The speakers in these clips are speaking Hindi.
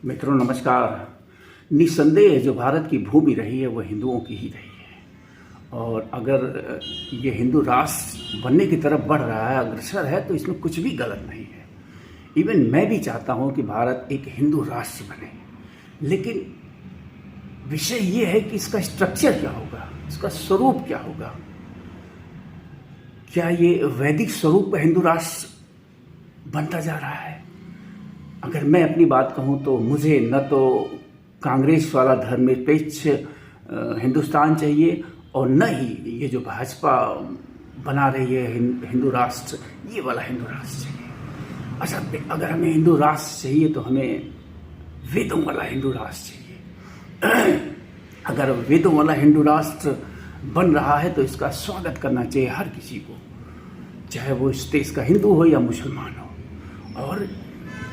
मित्रों नमस्कार। निस्संदेह जो भारत की भूमि रही है वो हिंदुओं की ही रही है और अगर ये हिंदू राष्ट्र बनने की तरफ बढ़ रहा है, अग्रसर है, तो इसमें कुछ भी गलत नहीं है। इवन मैं भी चाहता हूँ कि भारत एक हिंदू राष्ट्र बने, लेकिन विषय ये है कि इसका स्ट्रक्चर क्या होगा, इसका स्वरूप क्या होगा। क्या ये वैदिक स्वरूप का हिंदू राष्ट्र बनता जा रहा है? अगर मैं अपनी बात कहूँ तो मुझे न तो कांग्रेस वाला धर्मनिरपेक्ष हिंदुस्तान चाहिए और न ही ये जो भाजपा बना रही है हिंदू राष्ट्र, ये वाला हिंदू राष्ट्र चाहिए। अच्छा, अगर हमें हिंदू राष्ट्र चाहिए तो हमें वेदों वाला हिंदू राष्ट्र चाहिए। अगर वेदों वाला हिंदू राष्ट्र बन रहा है तो इसका स्वागत करना चाहिए हर किसी को, चाहे वो इस देश का हिंदू हो या मुसलमान हो। और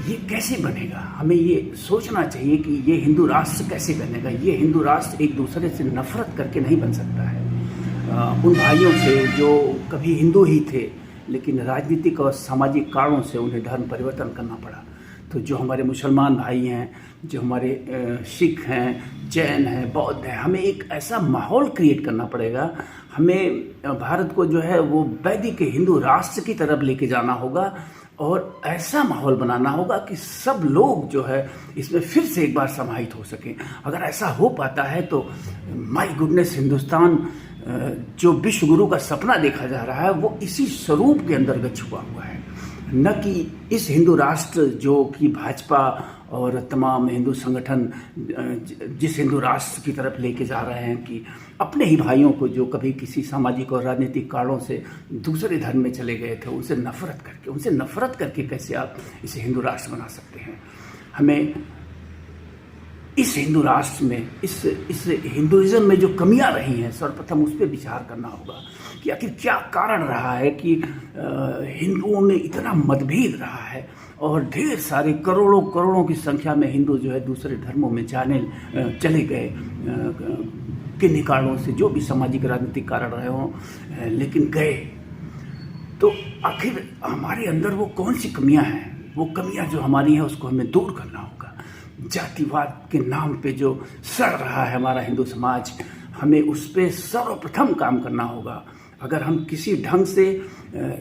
ये कैसे बनेगा, हमें ये सोचना चाहिए कि ये हिंदू राष्ट्र कैसे बनेगा। ये हिंदू राष्ट्र एक दूसरे से नफरत करके नहीं बन सकता है। उन भाइयों से जो कभी हिंदू ही थे लेकिन राजनीतिक और सामाजिक कारणों से उन्हें धर्म परिवर्तन करना पड़ा, तो जो हमारे मुसलमान भाई हैं, जो हमारे सिख हैं, जैन हैं, बौद्ध हैं, हमें एक ऐसा माहौल क्रिएट करना पड़ेगा। हमें भारत को जो है वो वैदिक हिंदू राष्ट्र की तरफ लेके जाना होगा और ऐसा माहौल बनाना होगा कि सब लोग जो है इसमें फिर से एक बार समाहित हो सकें। अगर ऐसा हो पाता है तो माय गुडनेस, हिंदुस्तान जो विश्व गुरु का सपना देखा जा रहा है वो इसी स्वरूप के अंतर्गत छुपा हुआ है, न कि इस हिंदू राष्ट्र जो कि भाजपा और तमाम हिंदू संगठन जिस हिंदू राष्ट्र की तरफ लेके जा रहे हैं कि अपने ही भाइयों को जो कभी किसी सामाजिक और राजनीतिक कारणों से दूसरे धर्म में चले गए थे उनसे नफरत करके कैसे आप इसे हिंदू राष्ट्र बना सकते हैं। हमें इस हिंदू राष्ट्र में, इस हिंदुइज्म में जो कमियां रही हैं, सर्वप्रथम उस पर विचार करना होगा कि आखिर क्या कारण रहा है कि हिंदुओं में इतना मतभेद रहा है और ढेर सारे करोड़ों की संख्या में हिंदू जो है दूसरे धर्मों में चले गए, किन्हीं कारणों से, जो भी सामाजिक राजनीतिक कारण रहे हों, लेकिन गए। तो आखिर हमारे अंदर वो कौन सी कमियां हैं? वो कमियां जो हमारी हैं उसको हमें दूर करना होगा। जातिवाद के नाम पे जो सड़ रहा है हमारा हिंदू समाज, हमें उस पर सर्वप्रथम काम करना होगा। अगर हम किसी ढंग से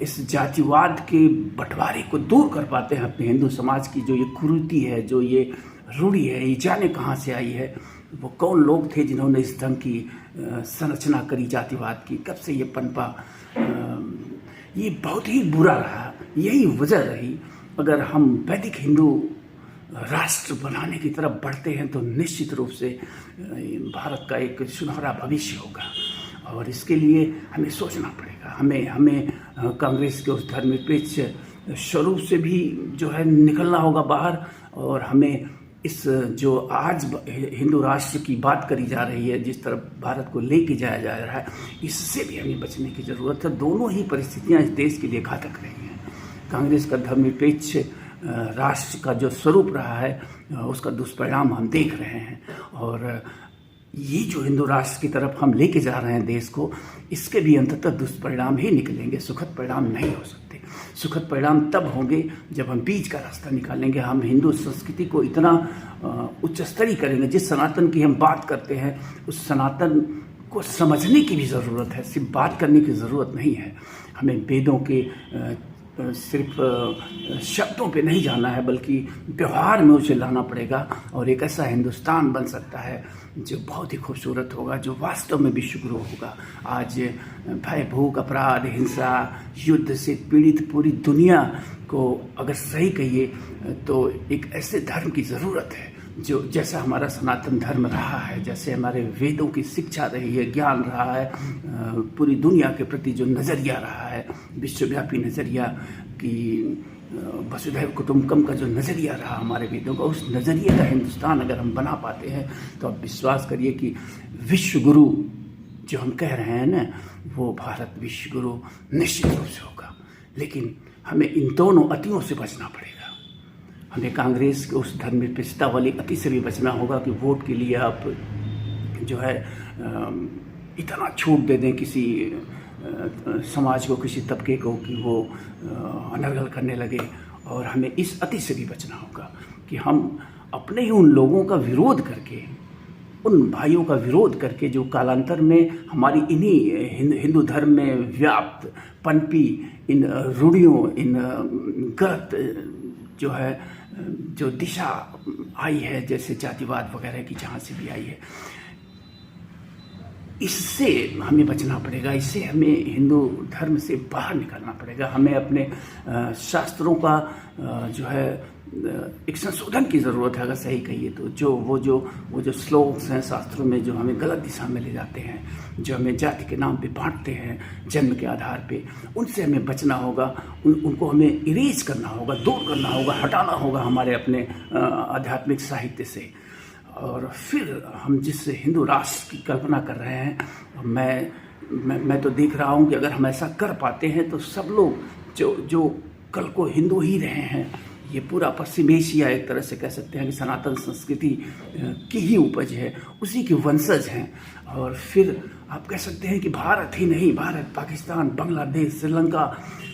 इस जातिवाद के बंटवारे को दूर कर पाते हैं अपने हिंदू समाज की, जो ये कुरीति है, जो ये रूढ़ी है, ये जाने कहाँ से आई है, वो कौन लोग थे जिन्होंने इस ढंग की संरचना करी जातिवाद की, कब से ये पनपा, ये बहुत ही बुरा रहा। यही वजह रही। अगर हम वैदिक हिंदू राष्ट्र बनाने की तरफ बढ़ते हैं तो निश्चित रूप से भारत का एक सुनहरा भविष्य होगा और इसके लिए हमें सोचना पड़ेगा। हमें कांग्रेस के उस धर्मनिरपेक्ष स्वरूप से भी जो है निकलना होगा बाहर, और हमें इस जो आज हिंदू राष्ट्र की बात करी जा रही है, जिस तरफ भारत को लेके जाया जा रहा है, इससे भी हमें बचने की ज़रूरत है। दोनों ही परिस्थितियां इस देश के लिए घातक रही हैं। कांग्रेस का धर्मनिरपेक्ष राष्ट्र का जो स्वरूप रहा है उसका दुष्परिणाम हम देख रहे हैं, और ये जो हिंदू राष्ट्र की तरफ हम लेके जा रहे हैं देश को, इसके भी अंततः दुष्परिणाम ही निकलेंगे, सुखद परिणाम नहीं हो सकते। सुखद परिणाम तब होंगे जब हम बीच का रास्ता निकालेंगे। हम हिंदू संस्कृति को इतना उच्च स्तरीय करेंगे, जिस सनातन की हम बात करते हैं उस सनातन को समझने की भी ज़रूरत है, सिर्फ बात करने की ज़रूरत नहीं है। हमें वेदों के सिर्फ शब्दों पे नहीं जाना है, बल्कि व्यवहार में उसे लाना पड़ेगा, और एक ऐसा हिंदुस्तान बन सकता है जो बहुत ही खूबसूरत होगा, जो वास्तव में विश्व गुरु होगा। आज भय, भूख, अपराध, हिंसा, युद्ध से पीड़ित पूरी दुनिया को अगर सही कहिए तो एक ऐसे धर्म की ज़रूरत है जो जैसा हमारा सनातन धर्म रहा है, जैसे हमारे वेदों की शिक्षा रही है, ज्ञान रहा है, पूरी दुनिया के प्रति जो नज़रिया रहा है, विश्वव्यापी नज़रिया की वसुधैव कुटुंबकम का जो नज़रिया रहा हमारे वेदों का, उस नज़रिए का हिंदुस्तान अगर हम बना पाते हैं तो आप विश्वास करिए कि विश्व गुरु जो हम कह रहे हैं ना, वो भारत विश्व गुरु निश्चित रूप से होगा। लेकिन हमें इन दोनों अतियों से बचना पड़ेगा। हमें कांग्रेस के उस धर्मनिरपेक्षता वाली अति से भी बचना होगा कि वोट के लिए आप जो है इतना छूट दे दें किसी समाज को, किसी तबके को, कि वो अनर्गल करने लगे। और हमें इस अति से भी बचना होगा कि हम अपने ही उन लोगों का विरोध करके, उन भाइयों का विरोध करके जो कालांतर में हमारी इन्हीं हिंदू धर्म में व्याप्त पनपी इन रूढ़ियों, इन गलत जो है जो दिशा आई है, जैसे जातिवाद वगैरह की जहाँ से भी आई है, इससे हमें बचना पड़ेगा। इससे हमें हिंदू धर्म से बाहर निकलना पड़ेगा। हमें अपने शास्त्रों का जो है एक संशोधन की ज़रूरत है, अगर सही कहिए तो। वो जो श्लोक्स हैं शास्त्रों में जो हमें गलत दिशा में ले जाते हैं, जो हमें जाति के नाम पे बांटते हैं जन्म के आधार पे, उनसे हमें बचना होगा। उनको हमें इरेज करना होगा, दूर करना होगा, हटाना होगा हमारे अपने आध्यात्मिक साहित्य से। और फिर हम जिस हिंदू राष्ट्र की कल्पना कर रहे हैं, मैं तो देख रहा हूँ कि अगर हम ऐसा कर पाते हैं तो सब लोग जो कल को हिंदू ही रहे हैं, ये पूरा पश्चिम एशिया एक तरह से कह सकते हैं कि सनातन संस्कृति की ही उपज है, उसी के वंशज हैं। और फिर आप कह सकते हैं कि भारत ही नहीं, भारत, पाकिस्तान, बांग्लादेश, श्रीलंका,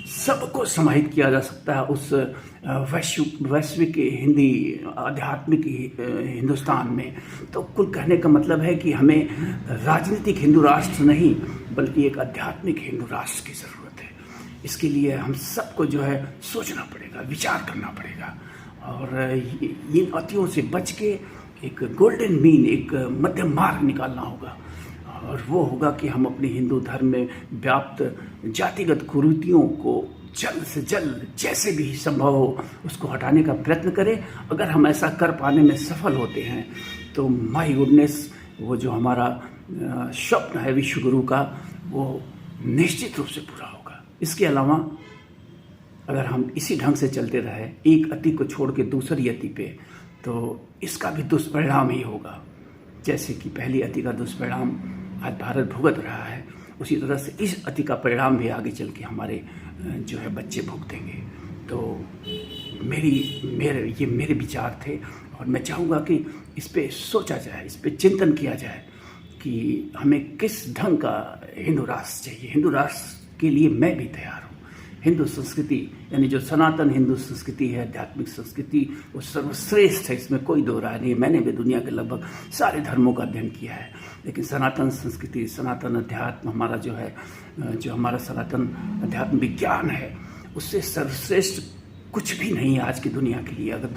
सबको समाहित किया जा सकता है उस वैश्विक हिंदी आध्यात्मिक हिंदुस्तान में। तो कुल कहने का मतलब है कि हमें राजनीतिक हिंदू राष्ट्र नहीं, बल्कि एक आध्यात्मिक हिंदू राष्ट्र की ज़रूरत है। इसके लिए हम सबको जो है सोचना पड़ेगा, विचार करना पड़ेगा, और इन अतियों से बच के एक गोल्डन मीन, एक मध्यम मार्ग निकालना होगा। और वो होगा कि हम अपने हिंदू धर्म में व्याप्त जातिगत कुरीतियों को जल्द से जल्द जैसे भी संभव हो उसको हटाने का प्रयत्न करें। अगर हम ऐसा कर पाने में सफल होते हैं तो माय गुडनेस, वो जो हमारा स्वप्न है विश्व गुरु का, वो निश्चित रूप से पूरा होगा। इसके अलावा अगर हम इसी ढंग से चलते रहे, एक अति को छोड़ के दूसरी अति पे, तो इसका भी दुष्परिणाम ही होगा। जैसे कि पहली अति का दुष्परिणाम आज भारत भुगत रहा है, उसी तरह से इस अति का परिणाम भी आगे चल के हमारे जो है बच्चे भुगतेंगे। तो ये मेरे विचार थे, और मैं चाहूँगा कि इस पे सोचा जाए, इस पे चिंतन किया जाए कि हमें किस ढंग का हिंदू राष्ट्र चाहिए। हिंदू राष्ट्र के लिए मैं भी तैयार हूँ। हिंदू संस्कृति यानी जो सनातन हिंदू संस्कृति है, आध्यात्मिक संस्कृति, वो सर्वश्रेष्ठ है, इसमें कोई दो राय नहीं। मैंने भी दुनिया के लगभग सारे धर्मों का अध्ययन किया है, लेकिन सनातन संस्कृति, सनातन अध्यात्म हमारा जो है, जो हमारा सनातन अध्यात्म विज्ञान है, उससे सर्वश्रेष्ठ कुछ भी नहीं है आज की दुनिया के लिए। अगर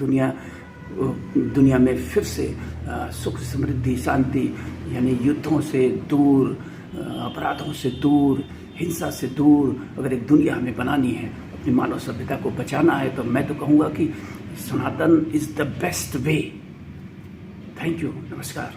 दुनिया में फिर से सुख, समृद्धि, शांति, यानी युद्धों से दूर, अपराधों से दूर, हिंसा से दूर अगर एक दुनिया हमें बनानी है, अपनी मानव सभ्यता को बचाना है, तो मैं तो कहूँगा कि Sanatan is the best way. Thank you, नमस्कार।